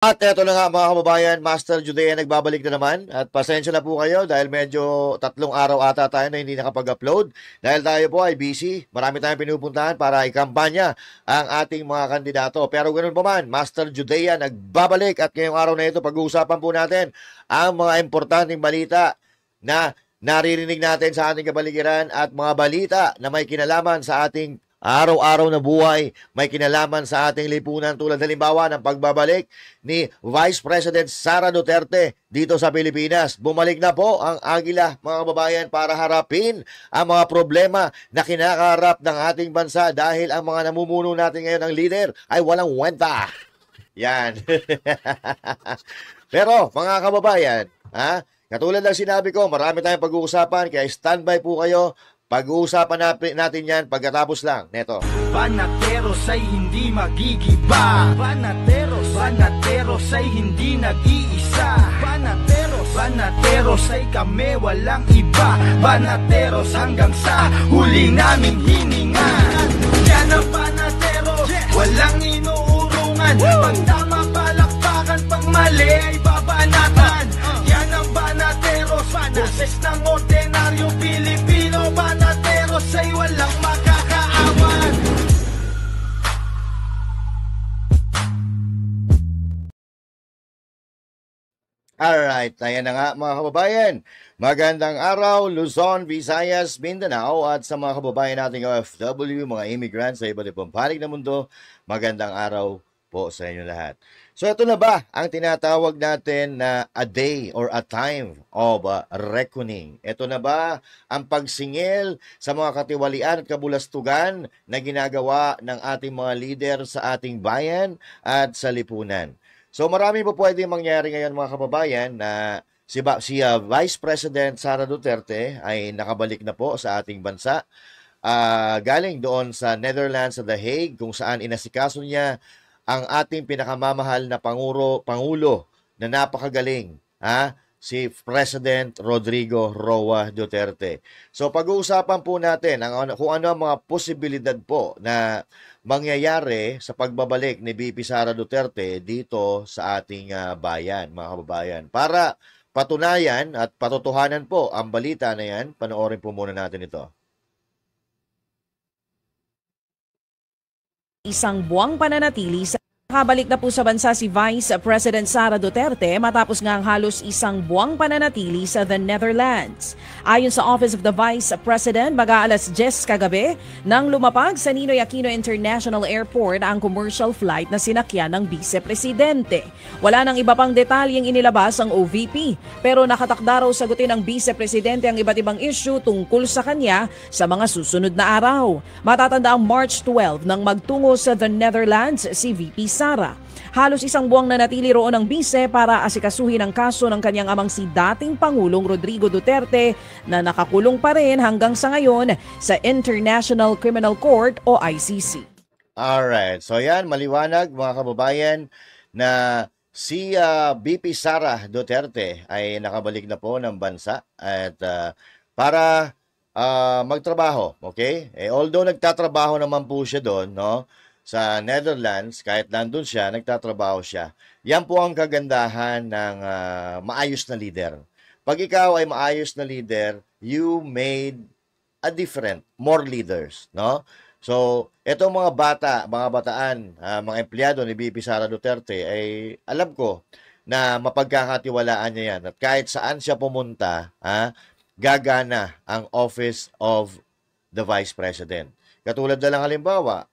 At eto na nga mga kababayan, Master Judea nagbabalik na naman at pasensya na po kayo dahil medyo 3 araw ata tayo na hindi nakapag-upload dahil tayo po ay busy. Marami tayong pinupuntahan para ikampanya ang ating mga kandidato. Pero ganoon pa man, Master Judea nagbabalik at ngayong araw na ito pag-uusapan po natin ang mga importanteng balita na naririnig natin sa ating kabaligiran at mga balita na may kinalaman sa ating araw-araw na buhay, may kinalaman sa ating lipunan tulad halimbawa ng pagbabalik ni Vice President Sara Duterte dito sa Pilipinas. Bumalik na po ang Agila, mga kababayan, para harapin ang mga problema na kinakaharap ng ating bansa dahil ang mga namumuno natin ngayon ng leader ay walang wenta. Yan. Pero, mga kababayan, katulad ng sinabi ko, marami tayong pag-uusapan, kaya standby po kayo. Pag-uusapan natin yan pagkatapos lang. Neto. Banateros ay hindi magigiba. Banateros ay hindi nag-iisa. Banateros ay kami walang iba. Banateros hanggang sa huli naming hininga. Yan ang banateros, walang inuurungan. Pag tama palakpakan, pag mali ay babanatan. Yan ang banateros, boses ng ordinaryo Pilipino. Banateros ay walang makakaawan. Alright, ayan na nga mga kababayan. Magandang araw, Luzon, Visayas, Mindanao at sa mga kababayan nating OFW, mga immigrants sa iba't ibang panig ng mundo. Magandang araw po sa inyo lahat. So ito na ba ang tinatawag natin na a day or a time of reckoning? Ito na ba ang pagsingil sa mga katiwalian at kabulastugan na ginagawa ng ating mga leader sa ating bayan at sa lipunan? So marami po pwedeng mangyari ngayon mga kababayan na si Vice President Sara Duterte ay nakabalik na po sa ating bansa. Galing doon sa Netherlands, sa The Hague, kung saan inasikaso niya ang ating pinakamamahal na Pangulo na napakagaling, si President Rodrigo Roa Duterte. So pag-uusapan po natin kung ano ang mga posibilidad po na mangyayari sa pagbabalik ni VP Sara Duterte dito sa ating bayan, mga kababayan. Para patunayan at patotohanan po ang balita na yan, panoorin po muna natin ito. Isang buwang pananatili sa nakabalik na po sa bansa si Vice President Sara Duterte matapos nga ang halos isang buwang pananatili sa the Netherlands. Ayon sa Office of the Vice President, mag-aalas 10 kagabi nang lumapag sa Ninoy Aquino International Airport ang commercial flight na sinakyan ng Vice Presidente. Wala nang iba pang detalyeng inilabas ang OVP, pero nakatakda raw sagutin ng Vice Presidente ang iba't ibang issue tungkol sa kanya sa mga susunod na araw. Matatanda ang March 12 nang magtungo sa the Netherlands si VP Sara. Halos isang buwang nanatili roon ang bise para asikasuhin ang kaso ng kanyang amang si dating Pangulong Rodrigo Duterte na nakakulong pa rin hanggang sa ngayon sa International Criminal Court o ICC. Alright, so yan, maliwanag mga kababayan na si VP Sara Duterte ay nakabalik na po ng bansa at para magtrabaho, okay? Although nagtatrabaho naman po siya doon, no? Sa Netherlands, kahit nandun siya, nagtatrabaho siya. Yan po ang kagandahan ng maayos na leader. Pag ikaw ay maayos na leader, you made a different, more leaders, no? So, etong mga bataan, mga empleyado ni VP Sara Duterte, ay alam ko na mapagkakatiwalaan niya yan. At kahit saan siya pumunta, gagana ang Office of the Vice President. Katulad na lang halimbawa,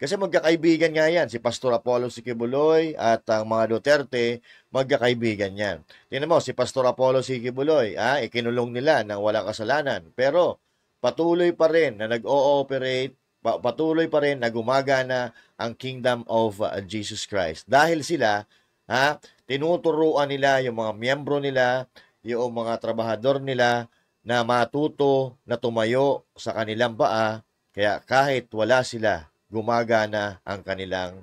kasi magkakaibigan nga yan, si Pastor Apollo Siquiboloy at ang mga Duterte, magkakaibigan yan. Tingnan mo, si Pastor Apollo Siquiboloy, ikinulong nila ng walang kasalanan. Pero patuloy pa rin na nag-ooperate, patuloy pa rin na gumagana ang Kingdom of Jesus Christ. Dahil sila, tinuturuan nila yung mga miyembro nila, yung mga trabahador nila na matuto na tumayo sa kanilang paa. Kaya kahit wala sila, gumagana ang kanilang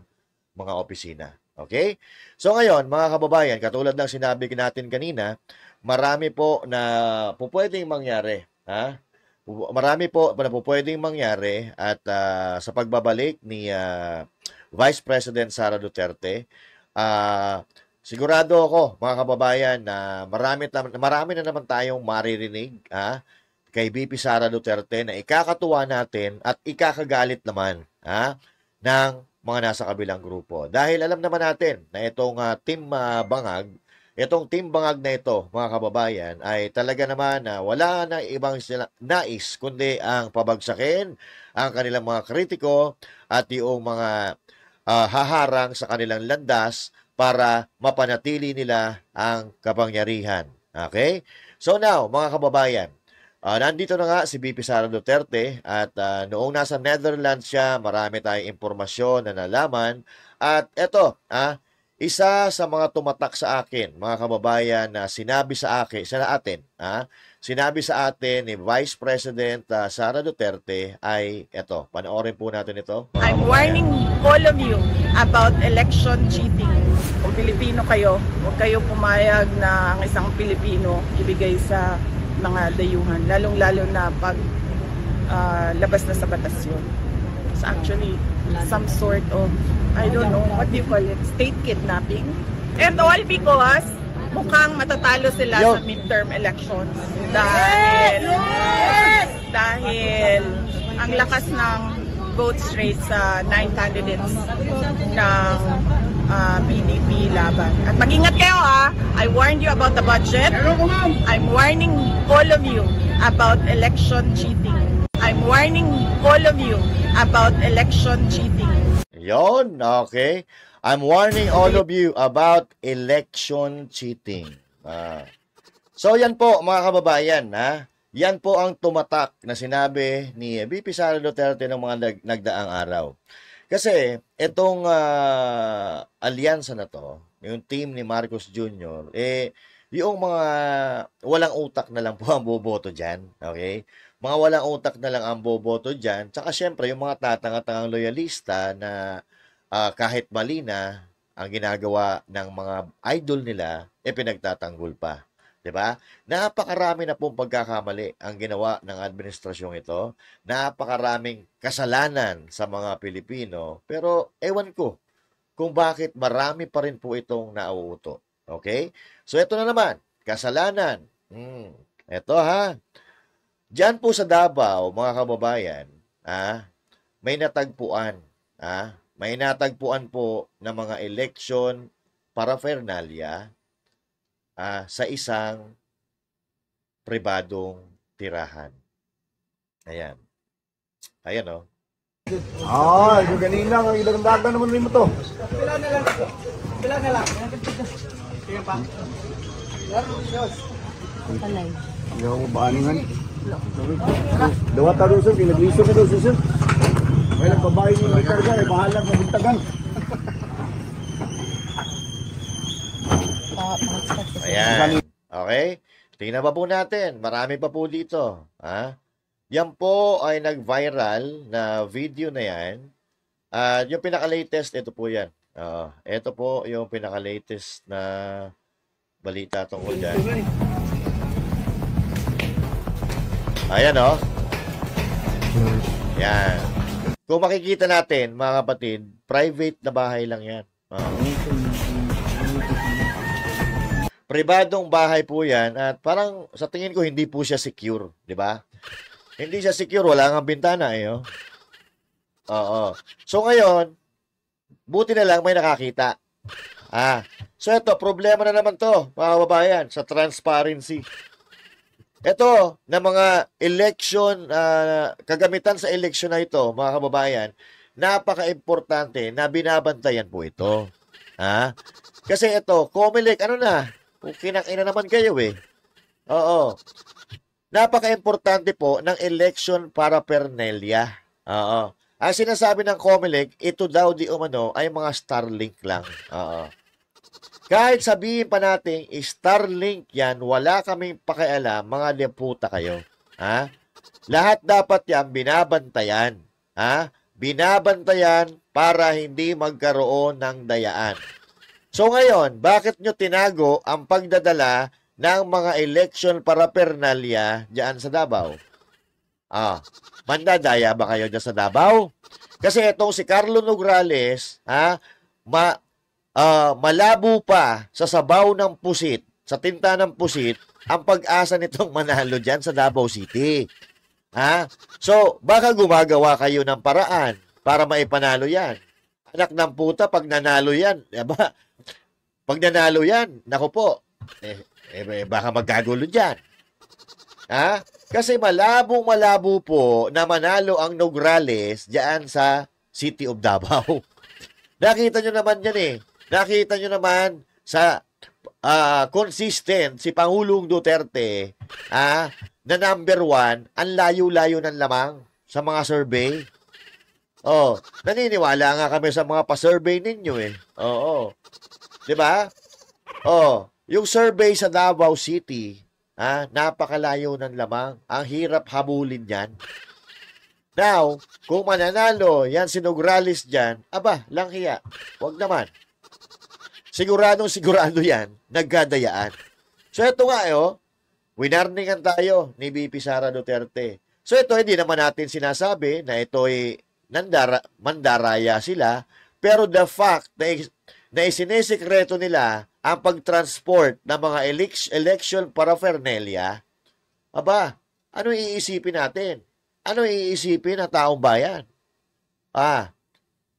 mga opisina. Okay? So ngayon, mga kababayan, katulad ng sinabi natin kanina, marami po na pwedeng mangyari. Marami po na pwedeng mangyari at sa pagbabalik ni Vice President Sara Duterte, sigurado ako, mga kababayan, na marami na naman tayong maririnig kay VP Sara Duterte na ikakatuwa natin at ikakagalit naman ng mga nasa kabilang grupo. Dahil alam naman natin na itong Team Bangag na ito, mga kababayan, ay talaga naman na wala na ibang nais kundi ang pabagsakin ang kanilang mga kritiko at yung mga haharang sa kanilang landas para mapanatili nila ang kapangyarihan. Okay? So now, mga kababayan, nandito na nga si VP Sara Duterte at noong nasa Netherlands siya, marami tayong impormasyon na nalaman. At eto, isa sa mga tumatak sa akin, mga kababayan, na sinabi sa atin ni Vice President Sara Duterte ay eto. Panoorin po natin ito. I'm warning all of you about election cheating. Kung Pilipino kayo, huwag kayo pumayag na ang isang Pilipino ibigay sa mga dayuhan, lalong-lalo na pag labas na sa batas yun. It's actually some sort of, I don't know, what do you call it, state kidnapping. And all because mukhang matatalo sila sa midterm elections. Dahil ang lakas ng vote rate sa 9 candidates ng PDP laban. At mag-ingat kayo I warned you about the budget. I'm warning all of you about election cheating. I'm warning all of you about election cheating. Yon, okay. I'm warning all of you about election cheating. So yan po, mga kababayan, yan po ang tumatak na sinabi ni VP Sara Duterte ng mga nagdaang araw. Kasi itong alyansa na to, yung team ni Marcos Jr., yung mga walang utak na lang po ang boboto dyan. Okay? Mga walang utak na lang ang boboto dyan. Tsaka syempre, yung mga tatanga-tangang loyalista na kahit mali na ang ginagawa ng mga idol nila, pinagtatanggol pa. Diba? Napakarami na pong pagkakamali ang ginawa ng administrasyong ito. Napakaraming kasalanan sa mga Pilipino. Pero ewan ko kung bakit marami pa rin po itong nauuto. Okay? So ito na naman, kasalanan. Ito Diyan po sa Davao, mga kababayan, may natagpuan. May natagpuan po ng mga election paraphernalia sa isang pribadong tirahan. Ayan. Ayan, oh. Yung kanina, ang ilang daga naman rin mo to. Bilang na lang. Sige pa. Palay. Yung baaningan. Dawa taro sir, pinag-liso na daw sir. May nagbabae nyo ng karga, bahalang mabintagan. Ayan. Okay? Tingnan pa po natin. Marami pa po dito. Yan po ay nag-viral na video na yan. Yung pinaka-latest, ito po yan. Ito po yung pinaka-latest na balita tungkol dyan. Ayan, oh. Yan. Kung makikita natin, mga kapatid, private na bahay lang yan. Pribadong bahay po yan at parang sa tingin ko hindi po siya secure, di ba? Hindi siya secure, wala nga bintana oh. Oo. So ngayon, buti na lang may nakakita. So ito, problema na naman to, mga kababayan, sa transparency. Ito, na mga election, kagamitan sa election na ito, mga kababayan, napaka-importante na binabantayan po ito. Kasi ito, Comelec, ano na, kinakain na naman kayo Oo. Napaka-importante po ng election paraphernalia. Oo. Ang sinasabi ng Comelec, ito daw di umano ay mga Starlink lang. Oo. Kahit sabihin pa natin, Starlink yan, wala kaming pakialam, mga leputa kayo. Lahat dapat yan binabantayan. Binabantayan para hindi magkaroon ng dayaan. So ngayon, bakit nyo tinago ang pagdadala ng mga election paraphernalia diyan sa Davao? Mandadaya ba kayo diyan sa Davao? Kasi itong si Carlo Nograles, malabo pa sa sabaw ng pusit, sa tinta ng pusit, ang pag-asa nitong manalo dyan sa Davao City. Ha? So, baka gumagawa kayo ng paraan para maipanalo yan. Anak ng puta, pag nanalo yan, diba? Pag nanalo yan, naku po, baka magkagulo dyan. Ha? Kasi malabo po na manalo ang Nograles dyan sa City of Davao. Nakita nyo naman yan eh. Nakita nyo naman sa consistent si Pangulong Duterte na number 1, ang layo-layo ng lamang sa mga survey. Oh, naniniwala nga kami sa mga pa-survey ninyo eh. Oo. 'Di ba? Oh, yung survey sa Davao City, napakalayo ng lamang. Ang hirap habulin 'yan. Now, kung mananalo yan si Nograles dyan, aba, lang hiya. Huwag naman. Sigurado yan, nagkadayaan. So ito nga winarningan tayo ni VP Sara Duterte. So ito, hindi naman natin sinasabi na ito ay mandaraya sila, pero the fact na isinisikreto nila ang pagtransport ng mga election paraphernalia, aba, ano iisipin natin? Ano iisipin ng taong bayan?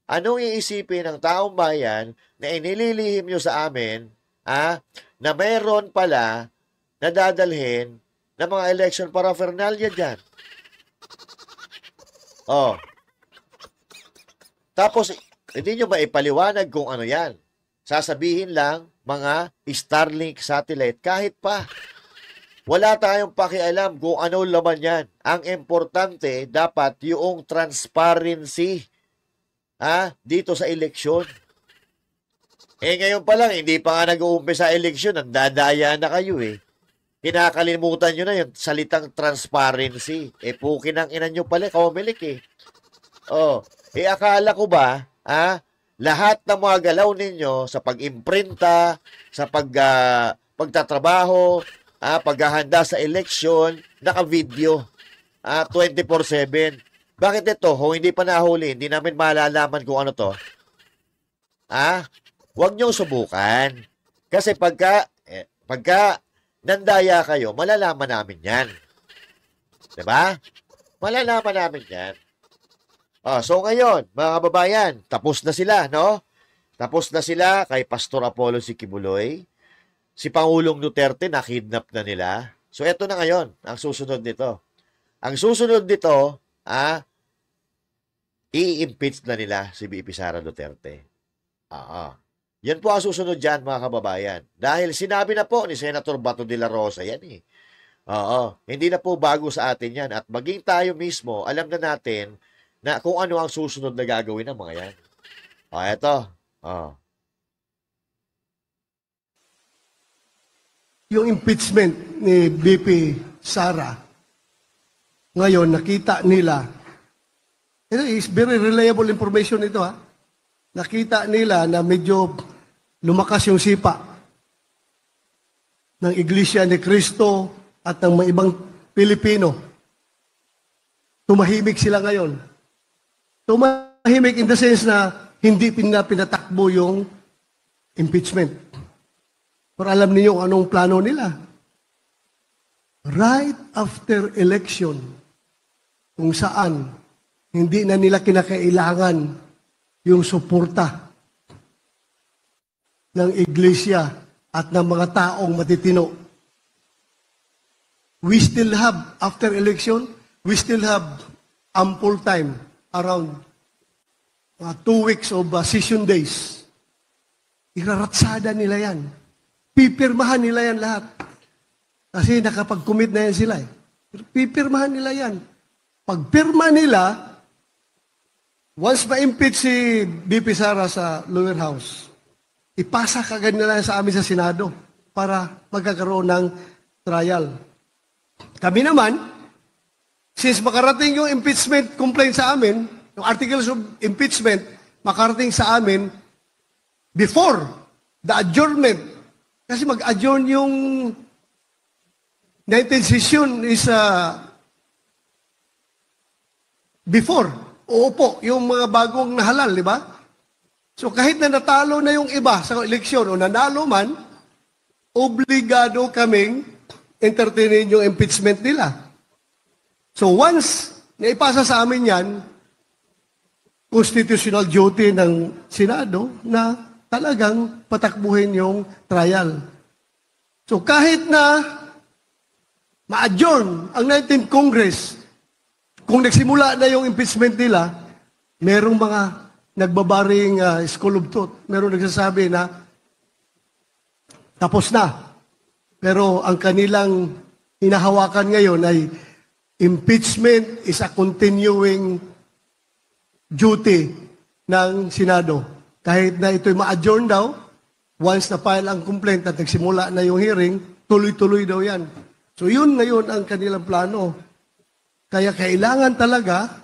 Anong iisipin ng taong bayan na inililihim nyo sa amin na mayroon pala na dadalhin ng mga election paraphernalia dyan? Tapos, hindi nyo ba ipaliwanag kung ano yan? Sasabihin lang, mga Starlink satellite, kahit pa. Wala tayong pakialam kung ano laman yan. Ang importante, dapat yung transparency dito sa eleksyon. Ngayon pa lang, hindi pa nga nag-uumpisa sa eleksyon, ang dadaya na kayo eh. Kinakalimutan nyo na yung salitang transparency. Pukin ang ina nyo pala, Comelec eh. Akala ko ba, lahat ng mga galaw ninyo sa pag-imprinta, sa pagtatrabaho, paghahanda sa eleksyon, naka-video, 24/7. Bakit ito? Kung hindi pa nahuli, hindi namin malalaman kung ano to. Huwag niyong subukan. Kasi pagka nandaya kayo, malalaman namin yan. Diba? Malalaman namin yan. So ngayon, mga kababayan, tapos na sila, no? Tapos na sila kay Pastor Apollo Sikibuloy. Si Pangulong Duterte, nakidnap na nila. So eto na ngayon, ang susunod nito. Ang susunod nito, i-impeach na nila si VP Sara Duterte. Yan po ang susunod dyan, mga kababayan. Dahil sinabi na po ni Senator Bato de la Rosa yan eh. Hindi na po bago sa atin yan. At maging tayo mismo, alam na natin na kung ano ang susunod na gagawin ng mga yan. Eto. Yung impeachment ni VP Sara, ngayon nakita nila, ito is very reliable information ito nakita nila na medyo lumakas yung sipa ng Iglesia ni Cristo at ng mga ibang Pilipino. Tumahimik sila ngayon. Tumahimik in the sense na hindi pinatakbo yung impeachment. Pero alam niyo anong plano nila. Right after election, kung saan hindi na nila kinakailangan yung suporta ng iglesia at ng mga taong matitino. We still have, after election, we still have ample time, around 2 weeks of session days. Iraratsada nila yan. Pipirmahan nila yan lahat. Kasi nakapag-commit na yan sila Pipirmahan nila yan. Pagpirma nila, once ma-impeach si VP Sara sa lower house, ipasa kagad nila sa amin sa Senado para magkakaroon ng trial. Kami naman, since makarating yung impeachment complaint sa amin, yung articles of impeachment, makarating sa amin before the adjournment. Kasi mag-adjourn yung 19th session is before. Oo po, yung mga bagong nahalal, di ba? So kahit na natalo na yung iba sa eleksyon o nanalo man, obligado kaming entertainin yung impeachment nila. So once naipasa sa amin yan, constitutional duty ng Senado na talagang patakbuhin yung trial. So kahit na ma-adjourn ang 19th Congress, kung nagsimula na yung impeachment nila, merong mga nagbabaring school of thought. Merong nagsasabi na tapos na. Pero ang kanilang hinahawakan ngayon ay impeachment is a continuing duty ng Senado. Kahit na ito'y ma-adjourn daw, once na file ang complaint at nagsimula na yung hearing, tuloy-tuloy daw yan. So yun ngayon ang kanilang plano. Kaya kailangan talaga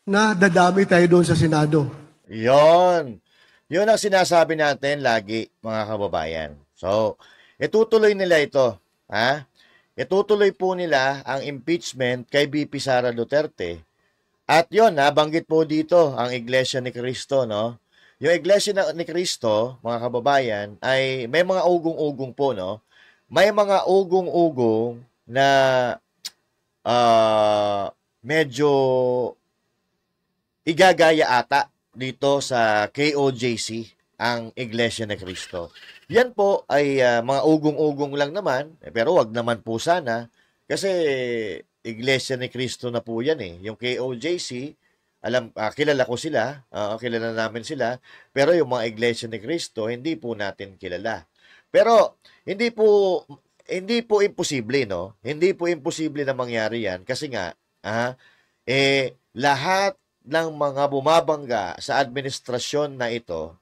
na dadami tayo doon sa Senado. Yon. Yun ang sinasabi natin lagi, mga kababayan. So, itutuloy nila ito. Ha? Itutuloy po nila ang impeachment kay BP Sara Duterte. At yon, nabanggit po dito ang Iglesia ni Cristo, no? Yung Iglesia ni Cristo, mga kababayan, ay may mga ugong-ugong po, no? May mga ugong-ugong na medyo igagaya ata dito sa KOJC, ang Iglesia ni Cristo. Yan po ay mga ugong-ugong lang naman, pero wag naman po sana kasi Iglesia ni Cristo na po yan eh. Yung KOJC, kilala ko sila, kilala namin sila, pero yung mga Iglesia ni Cristo, hindi po natin kilala. Pero hindi po imposible, no? Hindi po imposible na mangyari yan kasi nga lahat ng mga bumabangga sa administrasyon na ito,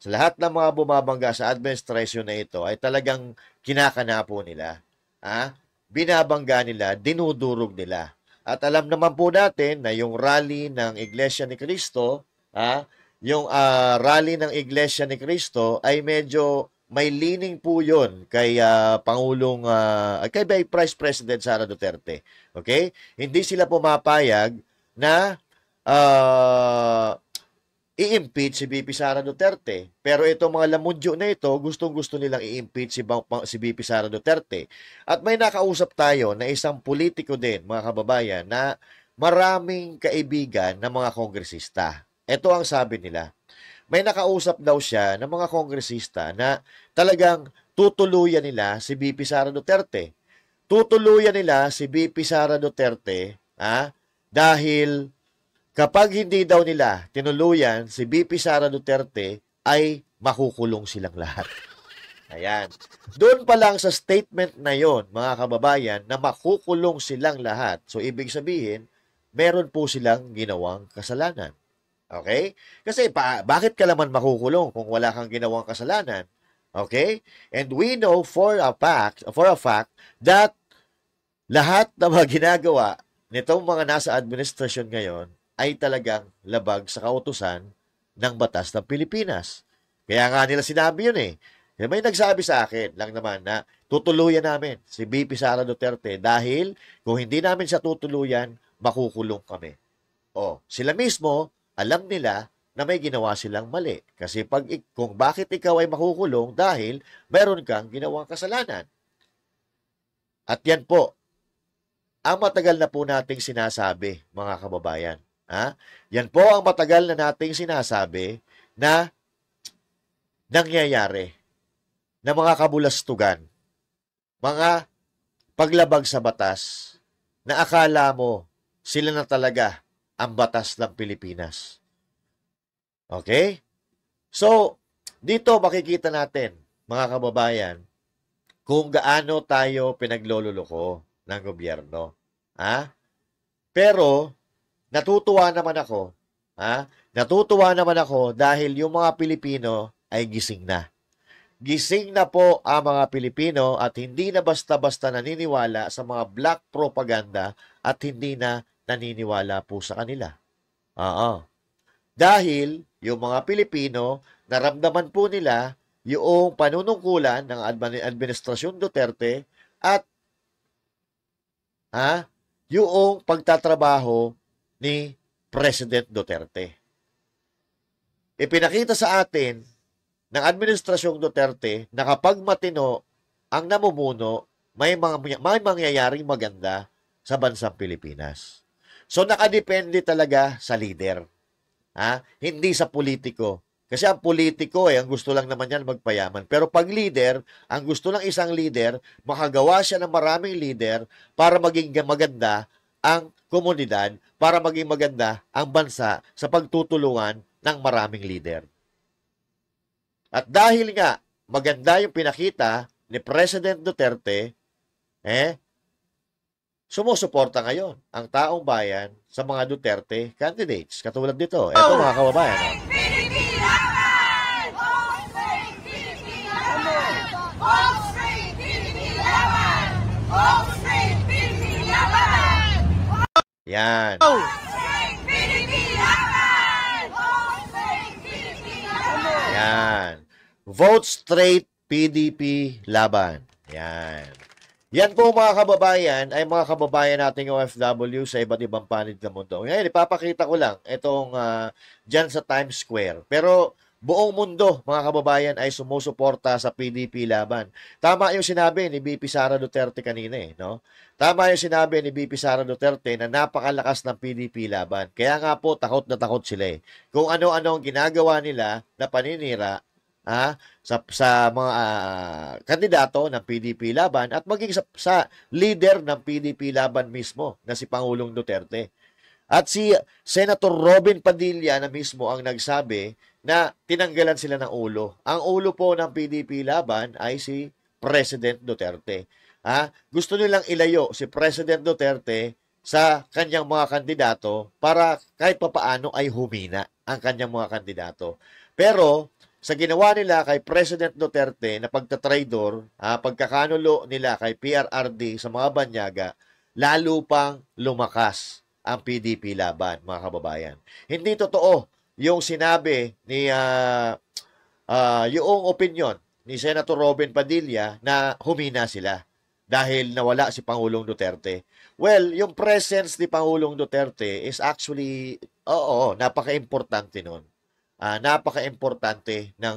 sa lahat ng mga bumabangga sa administrasyon na ito ay talagang kinakana po nila. Binabangga nila, dinudurog nila. At alam naman po natin na yung rally ng Iglesia ni Cristo, yung rally ng Iglesia ni Cristo ay medyo may leaning po yun kay kay Vice President Sara Duterte. Okay? Hindi sila pumapayag na i-impeach si BP Sara Duterte. Pero itong mga lamudyo na ito, gustong-gusto nilang i-impeach si BP Sara Duterte. At may nakausap tayo na isang politiko din, mga kababayan, na maraming kaibigan ng mga kongresista. Ito ang sabi nila. May nakausap daw siya ng mga kongresista na talagang tutuluyan nila si BP Sara Duterte. Tutuluyan nila si BP Sara Duterte dahil kapag hindi daw nila tinuluyan si BP Sara Duterte ay makukulong silang lahat. Ayan. Doon pa lang sa statement na yon, mga kababayan, na makukulong silang lahat. So, ibig sabihin, meron po silang ginawang kasalanan. Okay? Kasi bakit ka naman makukulong kung wala kang ginawang kasalanan? Okay? And we know for a fact that lahat ng mga ginagawa nitong mga nasa administrasyon ngayon ay talagang labag sa kautusan ng batas ng Pilipinas. Kaya nga nila sinabi yun eh. May nagsabi sa akin lang naman na tutuluyan namin si BP Sara Duterte dahil kung hindi namin siya tutuluyan, makukulong kami. Sila mismo, alam nila na may ginawa silang mali. Kasi kung bakit ikaw ay makukulong dahil meron kang ginawang kasalanan. At yan po, ang matagal na po nating sinasabi, mga kababayan. Yan po ang matagal na nating sinasabi na nangyayari na mga kabulastugan, mga paglabag sa batas na akala mo sila na talaga ang batas ng Pilipinas. Okay? So, dito makikita natin, mga kababayan, kung gaano tayo pinaglololoko ng gobyerno. Pero, natutuwa naman ako. Natutuwa naman ako dahil yung mga Pilipino ay gising na. Gising na po ang mga Pilipino at hindi na basta-basta naniniwala sa mga black propaganda at hindi na naniniwala po sa kanila. Dahil yung mga Pilipino, naramdaman po nila yung panunungkulan ng Administrasyon Duterte at yung pagtatrabaho ni President Duterte. ipinakita sa atin ng Administrasyong Duterte na kapag matino ang namumuno, may mangyayaring maganda sa bansang Pilipinas. So nakadepende talaga sa leader. Hindi sa politiko. Kasi ang politiko ang gusto lang naman yan magpayaman. Pero pag leader, ang gusto ng isang leader, makagawa siya ng maraming leader para maging maganda ang komunidad, para maging maganda ang bansa sa pagtutulungan ng maraming leader. At dahil nga maganda yung pinakita ni President Duterte, sumusuporta ngayon ang taong bayan sa mga Duterte candidates. Katulad dito. Ito mga kababayan. Yan. Yan. Vote straight, PDP laban. Yan. Yan po mga kababayan ay mga kababayan nating OFW sa iba't ibang panig ng mundo. Ngayon, ipapakita ko lang itong dyan sa Times Square. Pero buong mundo, mga kababayan, ay sumusuporta sa PDP laban. Tama yung sinabi ni BP Sara Duterte kanina no? Tama yung sinabi ni BP Sara Duterte na napakalakas ng PDP laban. Kaya nga po, takot na takot sila Kung ano-ano ang ginagawa nila na paninira sa mga kandidato ng PDP laban at maging sa leader ng PDP laban mismo na si Pangulong Duterte. At si Senator Robin Padilla na mismo ang nagsabi na tinanggalan sila ng ulo. Ang ulo po ng PDP laban ay si President Duterte. Gusto nilang ilayo si President Duterte sa kanyang mga kandidato para kahit papaano ay humina ang kanyang mga kandidato. Pero sa ginawa nila kay President Duterte na pagtatraidor, pagkakanulo nila kay PRRD sa mga banyaga, lalo pang lumakas ang PDP laban, mga kababayan. Hindi totoo yung sinabi ni yung opinion ni Senator Robin Padilla na humina sila dahil nawala si Pangulong Duterte. Well, yung presence ni Pangulong Duterte is actually, napaka-importante nun. Napaka-importante ng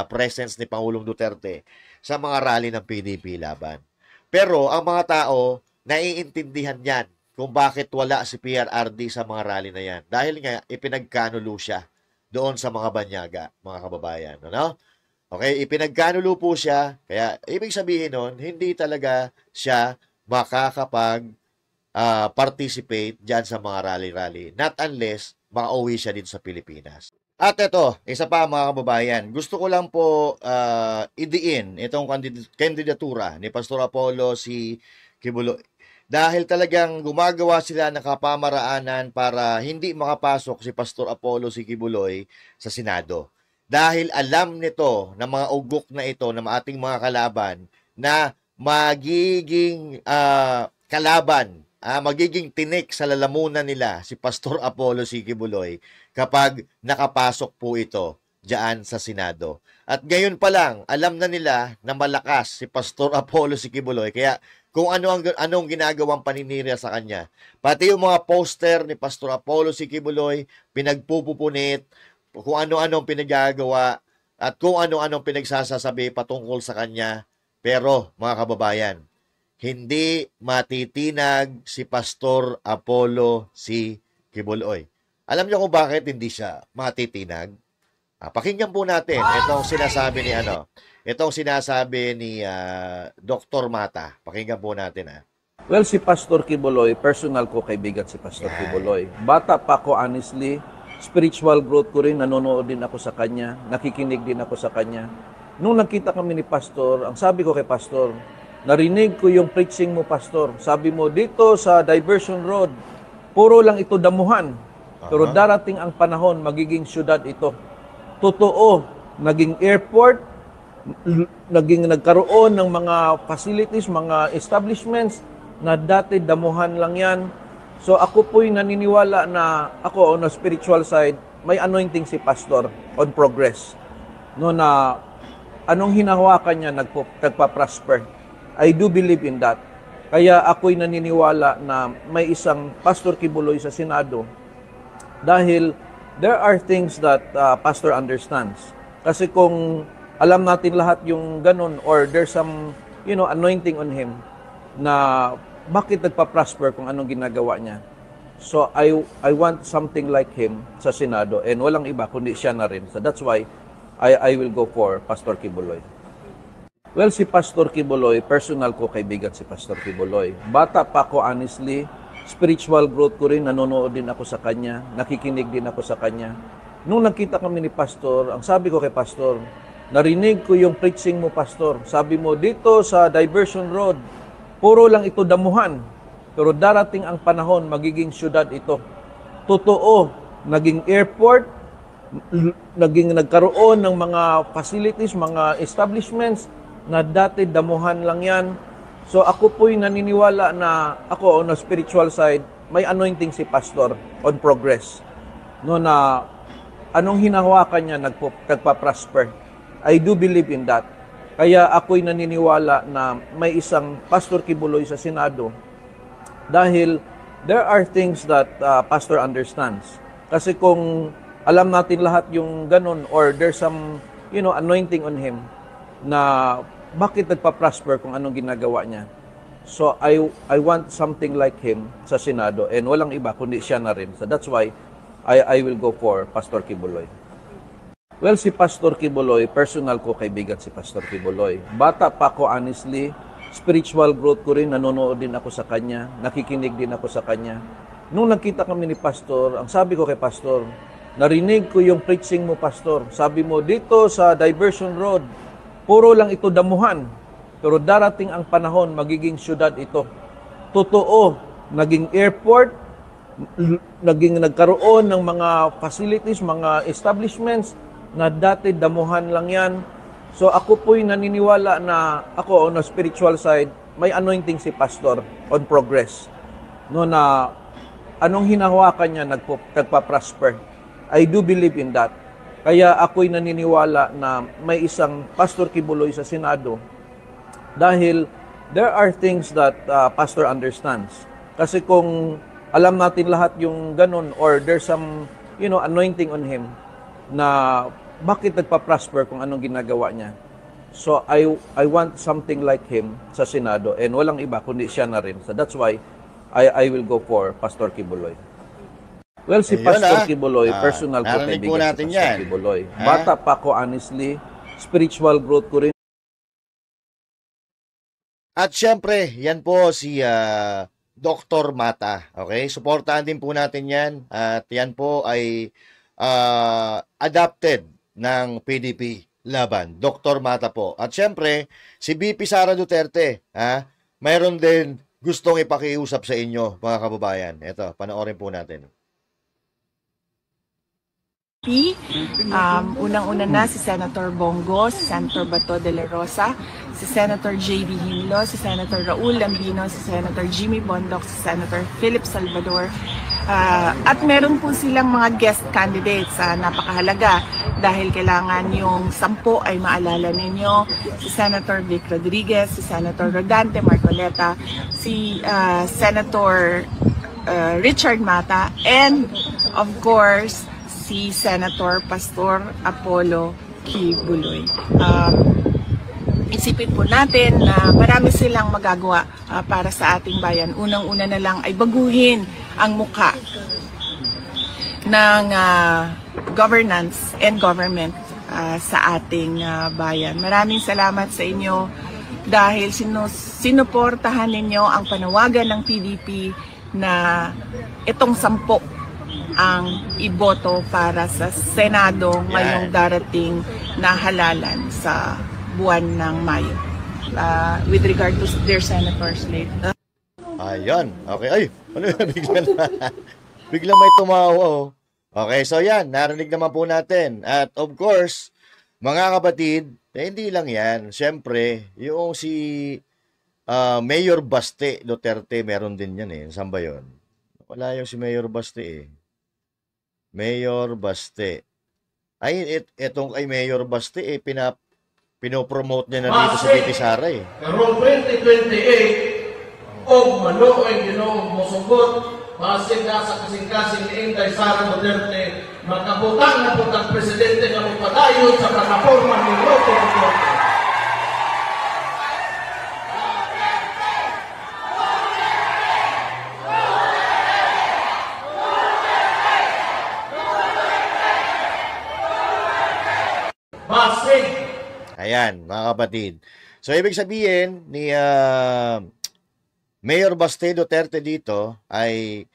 presence ni Pangulong Duterte sa mga rally ng PDP laban. Pero ang mga tao, naiintindihan yan kung bakit wala si PRRD sa mga rally na yan. Dahil nga, ipinagkanulo siya doon sa mga banyaga, mga kababayan. No? Okay, ipinagkanulo po siya. Kaya, ibig sabihin nun, hindi talaga siya makakapag-participate dyan sa mga rally-rally. Not unless makauwi siya din sa Pilipinas. At ito, isa pa mga kababayan, gusto ko lang po idiin itong kandidatura ni Pastor Apollo si Kibuloy. Dahil talagang gumagawa sila ng kapamaraanan para hindi makapasok si Pastor Apollo si Kibuloy sa Senado. Dahil alam nito ng mga ugok na ito ng ating mga kalaban na magiging kalaban, magiging tinik sa lalamunan nila si Pastor Apollo si Kibuloy kapag nakapasok po ito diyan sa Senado. At ngayon pa lang, alam na nila na malakas si Pastor Apollo si Kibuloy. Kaya kung anong ginagawang paninira sa kanya. Pati yung mga poster ni Pastor Apollo si Kibuloy, pinagpupupunit, kung ano-anong pinagagawa, at kung ano-anong pinagsasasabi patungkol sa kanya. Pero, mga kababayan, hindi matitinag si Pastor Apollo si Kibuloy. Alam niyo kung bakit hindi siya matitinag? Pakinggan po natin itong sinasabi ni Dr. Mata. Pakinggan po natin Well, si Pastor Kibuloy, personal ko kaibigan si Pastor Kibuloy. Bata pa ko honestly, spiritual growth ko rin, nanonood din ako sa kanya, nakikinig din ako sa kanya. Nung nakita kami ni Pastor, ang sabi ko kay Pastor, narinig ko yung preaching mo, Pastor. Sabi mo, dito sa Diversion Road, puro lang ito damuhan. Pero darating ang panahon, magiging syudad ito. Totoo, naging airport, nagkaroon ng mga facilities, mga establishments na dati damuhan lang yan. So ako po'y naniniwala na ako on the spiritual side, may anointing si Pastor on progress. No, na anong hinahawakan niya, nagpa-prosper. I do believe in that. Kaya ako'y naniniwala na may isang Pastor Kibuloy sa Senado dahil there are things that pastor understands. Kasi kung alam natin lahat yung ganun or there's some, anointing on him na bakit nagpa-prosper kung anong ginagawa niya. So I want something like him sa Senado and walang iba kundi siya na rin. So that's why I will go for Pastor Quiboloy. Well, si Pastor Quiboloy, personal ko kaibigan si Pastor Quiboloy. Bata pa ako, honestly, spiritual growth ko rin, nanonood din ako sa kanya, nakikinig din ako sa kanya. Nung nakita kami ni Pastor, ang sabi ko kay Pastor, narinig ko yung preaching mo, Pastor. Sabi mo, dito sa Diversion Road, puro lang ito damuhan. Pero darating ang panahon, magiging syudad ito. Totoo, naging airport, nagkaroon ng mga facilities, mga establishments na dati damuhan lang yan. So ako po'y naniniwala na ako on the spiritual side, may anointing si Pastor on progress. No, na anong hinahawakan niya, nagpa-prosper. I do believe in that. Kaya ako'y naniniwala na may isang Pastor Quiboloy sa Senado dahil there are things that Pastor understands. Kasi kung alam natin lahat yung ganun or there's some, anointing on him na bakit nagpa-prosper kung anong ginagawa niya. So I want something like him sa Senado and walang iba kundi siya na rin. So that's why I will go for Pastor Quiboloy. Well, si Pastor Quiboloy, personal ko kaibigan si Pastor Quiboloy. Bata pa ako, honestly, spiritual growth ko rin, nanonood din ako sa kanya, nakikinig din ako sa kanya. Nung nakita kami ni Pastor, ang sabi ko kay Pastor, narinig ko yung preaching mo, Pastor. Sabi mo, dito sa Diversion Road, puro lang ito damuhan. Pero darating ang panahon, magiging syudad ito. Totoo, naging airport, nagkaroon ng mga facilities, mga establishments na dati damuhan lang yan. So ako po'y naniniwala na ako on the spiritual side, may anointing si Pastor on progress. No, na anong hinahawakan niya, nagpa-prosper. I do believe in that. Kaya ako'y naniniwala na may isang Pastor Quiboloy sa Senado dahil there are things that Pastor understands. Kasi kung alam natin lahat yung ganun or there's some, anointing on him na bakit nagpa-prosper kung anong ginagawa niya. So I want something like him sa Senado and walang iba kundi siya na rin. So that's why I will go for Pastor Quiboloy. Well, si Ayun, Pastor Quiboloy, personal ko narinig po kaibigan natin si Pastor yan. Quiboloy. Bata pa ako, honestly, spiritual growth ko rin. At syempre, yan po si Dr. Mata. Okay? Suportahan din po natin yan. At yan po ay adopted ng PDP laban. Dr. Mata po. At syempre, si BP Sara Duterte, mayroon din gustong ipakiusap sa inyo, mga kababayan. Ito, panoorin po natin. Unang-una na si Senator Bongo, si Senator Bato de la Rosa, si Senator J.B. Hinlo, si Senator Raul Lambino, si Senator Jimmy Bondoc, si Senator Philip Salvador. At meron po silang mga guest candidates napakahalaga dahil kailangan yung 10 ay maalala ninyo. Si Senator Vic Rodriguez, si Senator Rodante Marcoleta, si Senator Richard Mata, and of course, si Senator Pastor Apollo Quiboloy. Isipin po natin na marami silang magagawa para sa ating bayan. Unang-una na lang ay baguhin ang muka ng governance and government sa ating bayan. Maraming salamat sa inyo dahil sinuportahan ninyo ang panawagan ng PDP na itong 10 ang iboto para sa Senado ngayong darating na halalan sa buwan ng Mayo with regard to their senator slate. Ayun. Okay. Ay, ano yun? Biglang may tumawa. Oh. Okay, so yan. Narinig naman po natin. At of course, mga kapatid, hindi lang yan. Siyempre, yung si Mayor Baste Duterte, meron din yan eh. Saan ba yun? Wala yung si Mayor Baste eh. Mayor Baste. Ay, etong kay Mayor Baste eh, pinopromote niya na dito sa BP Sara eh. Karong 2028, og manuoy Ginoong mosugot, Basin na sa kasing-kasing ni Inday Sara Duterte, magkabutang na putang presidente nga magpadayon sa plataforma ni Roque Duterte. Basin! Ayan, mga kapatid. So, ibig sabihin ni Mayor Baste Duterte dito ay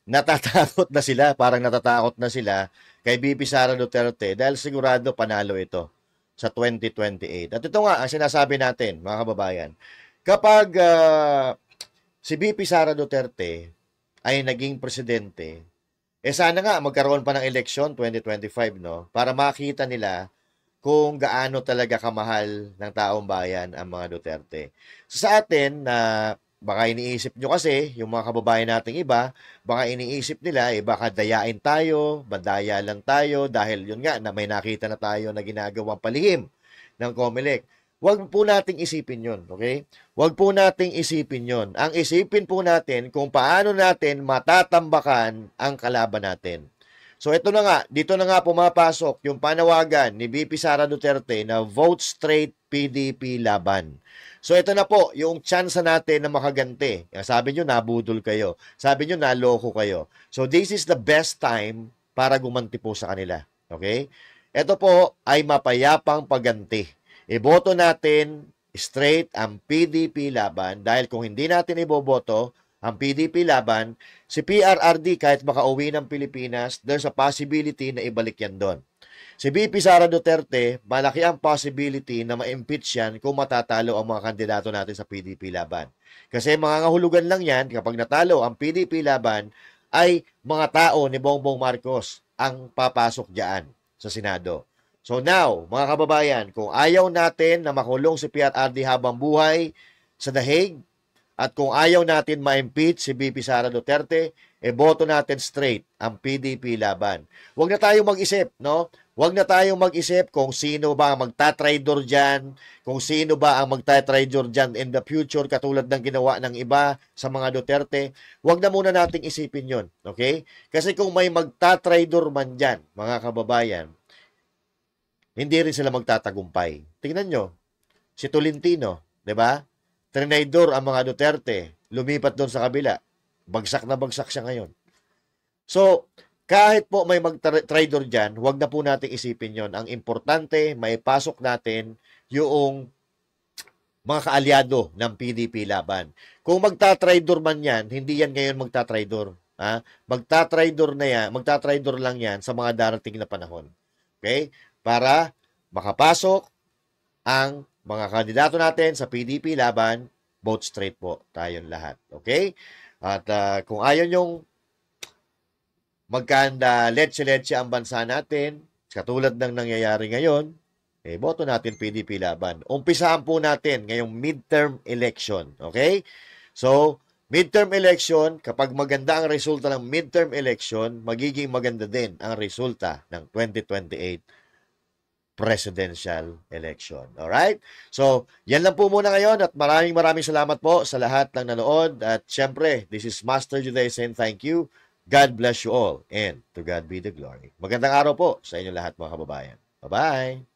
natatakot na sila, parang natatakot na sila kay BP Sara Duterte dahil sigurado panalo ito sa 2028. At ito nga ang sinasabi natin, mga kababayan. Kapag si BP Sara Duterte ay naging presidente, sana nga magkaroon pa ng eleksyon 2025, no? Para makita nila kung gaano talaga kamahal ng taong bayan ang mga Duterte. So, sa atin, na baka iniisip nyo kasi, yung mga kababayan nating iba, baka iniisip nila, baka dayain tayo, bandaya lang tayo, dahil yun nga, na may nakita na tayo na ginagawang palihim ng COMELEC. Huwag po nating isipin yun, okay? Huwag po nating isipin yun. Ang isipin po natin kung paano natin matatambakan ang kalaban natin. So ito na nga, dito na nga pumapasok yung panawagan ni BP Sara Duterte na vote straight PDP laban. So ito na po yung chance natin na makaganti. Sabi nyo, nabudol kayo. Sabi nyo, naloko kayo. So this is the best time para gumanti po sa kanila. Okay? Ito po ay mapayapang pagganti. Iboto natin straight ang PDP laban dahil kung hindi natin iboboto ang PDP laban, si PRRD kahit makauwi ng Pilipinas, there's a possibility na ibalik yan doon. Si BP Sara Duterte, malaki ang possibility na ma-impeach yan kung matatalo ang mga kandidato natin sa PDP laban. Kasi mga ngahulugan lang yan, kapag natalo ang PDP laban, ay mga tao ni Bongbong Marcos ang papasok dyan sa Senado. So now, mga kababayan, kung ayaw natin na makulong si PRRD habang buhay sa The Hague, at kung ayaw natin ma-impeach si BP Sara Duterte, boto natin straight ang PDP laban. Huwag na tayong mag-isip, no? Huwag na tayong mag-isip kung sino ba ang magta-traidor dyan, kung sino ba ang magta-traidor dyan in the future katulad ng ginawa ng iba sa mga Duterte. Huwag na muna nating isipin yon, okay? Kasi kung may magta-traidor man dyan, mga kababayan, hindi rin sila magtatagumpay. Tingnan nyo, si Tolentino, di ba? Trinidor ang mga Duterte, lumipat doon sa kabila. Bagsak na bagsak siya ngayon. So, kahit po may mag-traidor dyan, huwag na po natin isipin yon. Ang importante, maipasok natin yung mga kaalyado ng PDP laban. Kung magta-traidor man yan, hindi yan ngayon magta-traidor. Magta-traidor na yan, magta-traidor lang yan sa mga darating na panahon. Okay? Para makapasok ang mga kandidato natin sa PDP laban, vote straight po tayong lahat. Okay? At kung ayaw nyong magkanda letse-letse ang bansa natin, katulad ng nangyayari ngayon, boto natin PDP laban. Umpisahan po natin ngayong midterm election. Okay? So, midterm election, kapag maganda ang resulta ng midterm election, magiging maganda din ang resulta ng 2028 presidential election. Alright? So, yan lang po muna ngayon at maraming salamat po sa lahat ng nanood. At syempre, this is Master Juday saying thank you. God bless you all and to God be the glory. Magandang araw po sa inyo lahat mga kababayan. Bye-bye!